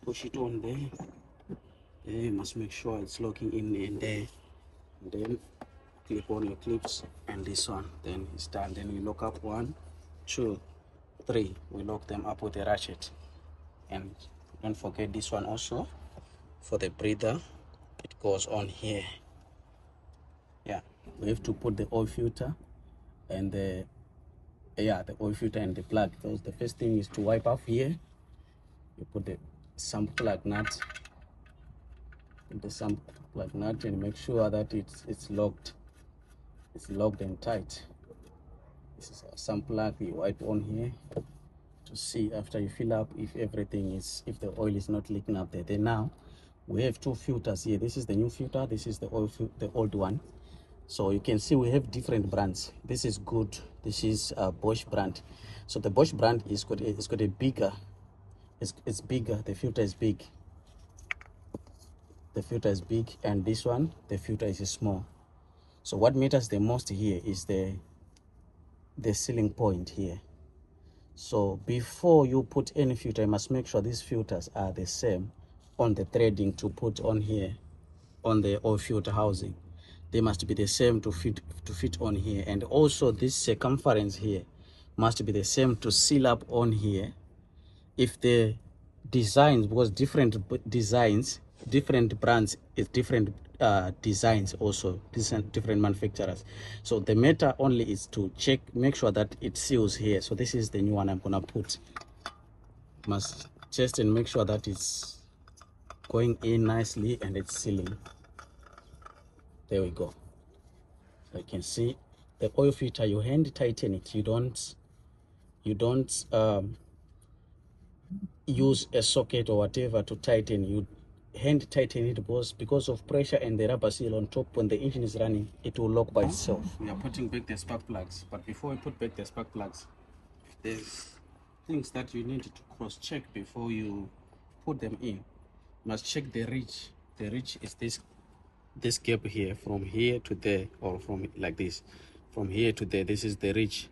push it on there. You must make sure it's locking in there, and then clip on your clips, and this one, then it's done. Then we lock up 1, 2, 3. We lock them up with a ratchet. And don't forget this one also for the breather, it goes on here. Yeah, we have to put the oil filter and the oil filter and the plug. So the first thing is to wipe off here. You put the sump plug nut, and make sure that it's locked. It's locked and tight. This is a sump plug. You wipe on here to see after you fill up if if the oil is not leaking up there. Then now we have 2 filters here. This is the new filter. This is the old one. So you can see we have different brands. This is good. This is a Bosch brand. So the Bosch brand is got a bigger. It's bigger. The filter is big. The filter is big, and this one, the filter is small. So what matters the most here is the sealing point here. So before you put any filter, you must make sure these filters are the same on the threading to put on here on the oil filter housing. They must be the same to fit on here, and also this circumference here must be the same to seal up on here. If the designs, because different designs, different brands is different designs, also different manufacturers. So the matter only is to check, make sure that it seals here. So this is the new one I'm gonna put. Must test and make sure that it's going in nicely and it's sealing. There we go. So you can see the oil filter, you hand tighten it. You don't use a socket or whatever to tighten. You hand tighten it because of pressure and the rubber seal on top. When the engine is running, it will lock by itself. We are putting back the spark plugs, but before we put back the spark plugs, there's things that you need to cross check before you put them in. You must check the reach. The reach is this gap here, from here to there, or from like this, from here to there. This is the reach.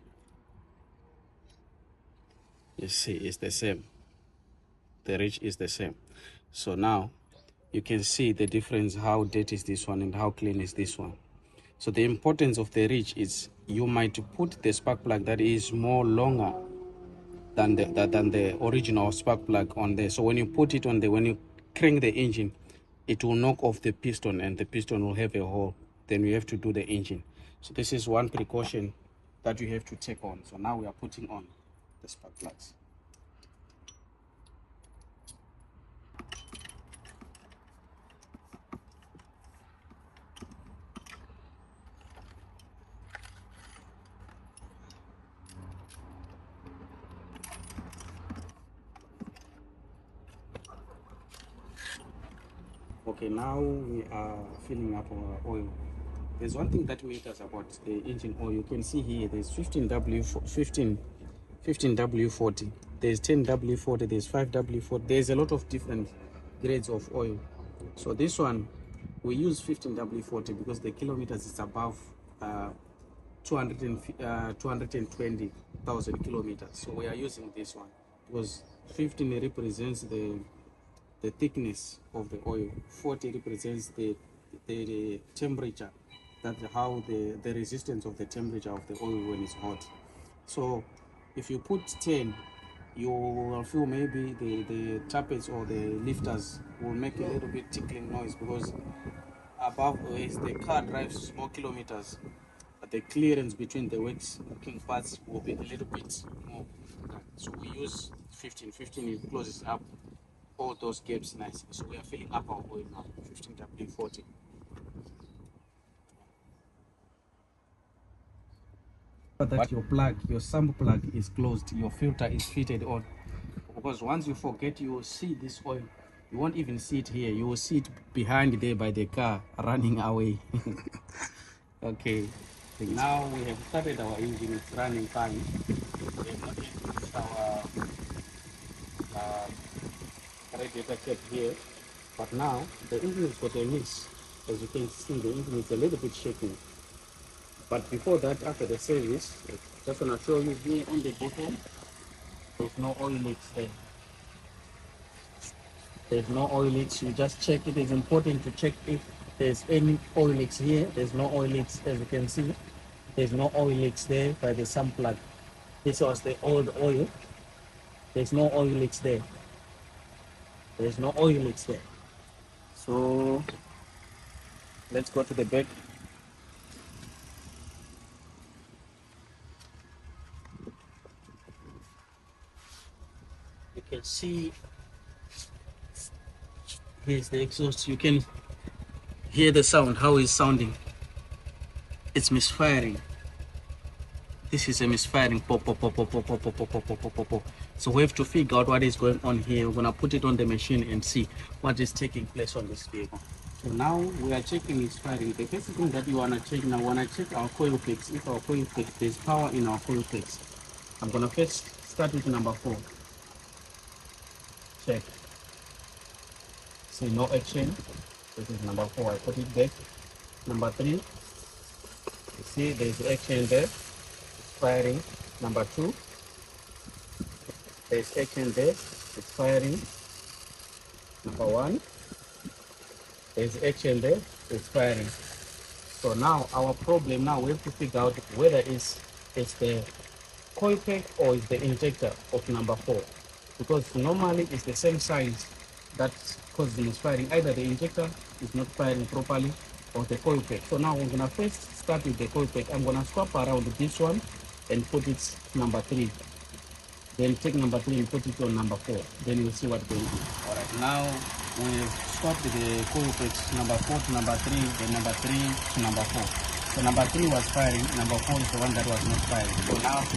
You see, it's the same. The reach is the same. So now you can see the difference, how dirty is this one and how clean is this one. So the importance of the reach is you might put the spark plug that is more longer than the original spark plug on there. So when you put it on there, when you crank the engine, it will knock off the piston and the piston will have a hole. Then you have to do the engine. So this is one precaution that you have to take on. So now we are putting on the spark plugs. Okay, now we are filling up our oil. There's one thing that matters about the engine oil. You can see here there's 15W40, there's 10W40, there's 5W40. There's a lot of different grades of oil. So this one, we use 15W40 because the kilometers is above 220,000 kilometers. So we are using this one because 15 represents the thickness of the oil, 40 represents the temperature, that's how the resistance of the temperature of the oil when it's hot. So if you put 10, you will feel maybe the tappets or the lifters will make a little bit tickling noise, because above, as the car drives more kilometers, the clearance between the working parts will be a little bit more. So we use 15. It closes up all those gaps nicely. So we are filling up our oil now, 15W40. That your sump plug is closed, your filter is fitted on. Because once you forget, you will see this oil. You won't even see it here. You will see it behind there by the car running away. Okay. Now we have started our engine. It's running fine. We have not yet put our radiator cap here, but now the engine has got a mix. As you can see, the engine is a little bit shaking. But before that, after the service, just want to show you here on the bottom, there's no oil leaks there. There's no oil leaks. You just check. It is important to check if there's any oil leaks here. There's no oil leaks, as you can see. There's no oil leaks there by the sump plug. This was the old oil. There's no oil leaks there. There's no oil leaks there. So let's go to the back. You can see here's the exhaust. You can hear the sound, how it's sounding. It's misfiring. This is a misfiring. Pop, pop, pop, pop, pop, pop, pop, pop, pop, pop, pop, pop. So we have to figure out what is going on here. We're gonna put it on the machine and see what is taking place on this vehicle. So now we are checking misfiring. The first thing that you wanna check now, wanna check our coil packs. If our coil packs, there's power in our coil packs. I'm gonna first start with number 4. Check. See no action. This is number 4. I put it back. Number 3. You see there's action there. It's firing. Number 2. There's action there. It's firing. Number 1. There's action there. It's firing. So now our problem now, we have to figure out whether it's the coil pack or it's the injector of number 4, because normally it's the same size that causes the misfiring. Either the injector is not firing properly or the coil pack. So now we're gonna first start with the coil pack. I'm gonna swap around this one and put it number 3. Then take number 3 and put it on number 4. Then you'll see what's going on. All right, now we've swapped the coil packs number 4 to number 3, then number 3 to number 4. So number 3 was firing, number 4 is the one that was not firing. So now